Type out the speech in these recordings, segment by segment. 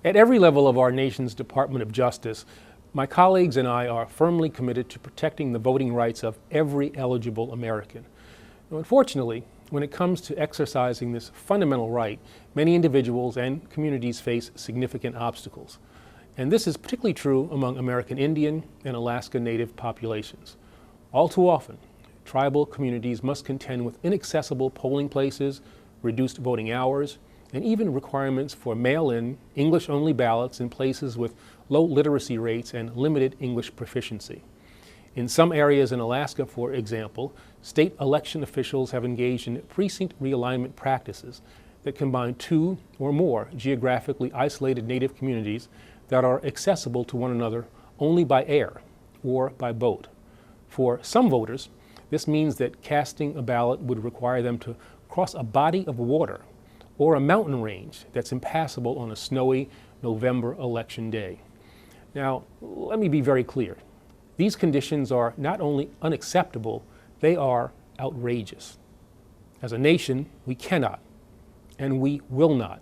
At every level of our nation's Department of Justice, my colleagues and I are firmly committed to protecting the voting rights of every eligible American. Now, unfortunately, when it comes to exercising this fundamental right, many individuals and communities face significant obstacles. And this is particularly true among American Indian and Alaska Native populations. All too often, tribal communities must contend with inaccessible polling places, reduced voting hours, and even requirements for mail-in, English-only ballots in places with low literacy rates and limited English proficiency. In some areas in Alaska, for example, state election officials have engaged in precinct realignment practices that combine two or more geographically isolated Native communities that are accessible to one another only by air or by boat. For some voters, this means that casting a ballot would require them to cross a body of water or a mountain range that's impassable on a snowy November election day. Now, let me be very clear. These conditions are not only unacceptable, they are outrageous. As a nation, we cannot, and we will not,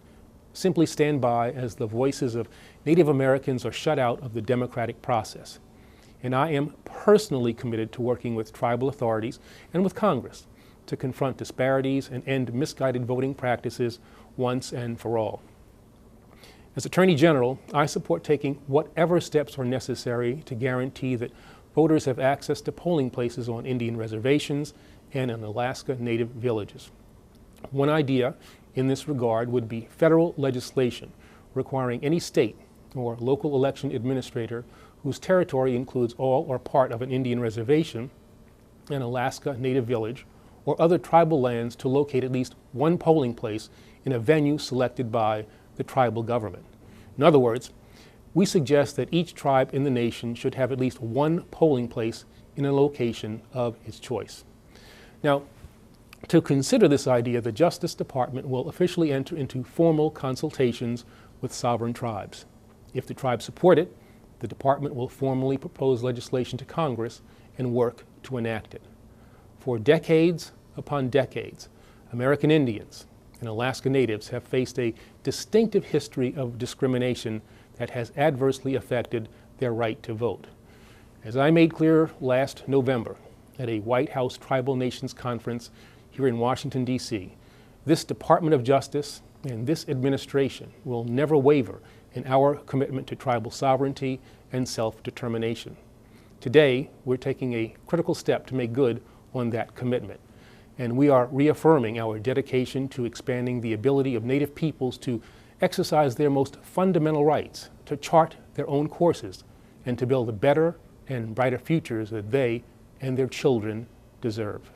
simply stand by as the voices of Native Americans are shut out of the democratic process. And I am personally committed to working with tribal authorities and with Congress to confront disparities and end misguided voting practices once and for all. As Attorney General, I support taking whatever steps are necessary to guarantee that voters have access to polling places on Indian reservations and in Alaska Native villages. One idea in this regard would be federal legislation requiring any state or local election administrator whose territory includes all or part of an Indian reservation, an Alaska Native village, or other tribal lands to locate at least one polling place in a venue selected by the tribal government. In other words, we suggest that each tribe in the nation should have at least one polling place in a location of its choice. Now, to consider this idea, the Justice Department will officially enter into formal consultations with sovereign tribes. If the tribes support it, the department will formally propose legislation to Congress and work to enact it. For decades upon decades, American Indians and Alaska Natives have faced a distinctive history of discrimination that has adversely affected their right to vote. As I made clear last November at a White House Tribal Nations Conference here in Washington, D.C., this Department of Justice and this administration will never waver in our commitment to tribal sovereignty and self-determination. Today, we're taking a critical step to make good on that commitment, and we are reaffirming our dedication to expanding the ability of Native peoples to exercise their most fundamental rights, to chart their own courses, and to build the better and brighter futures that they and their children deserve.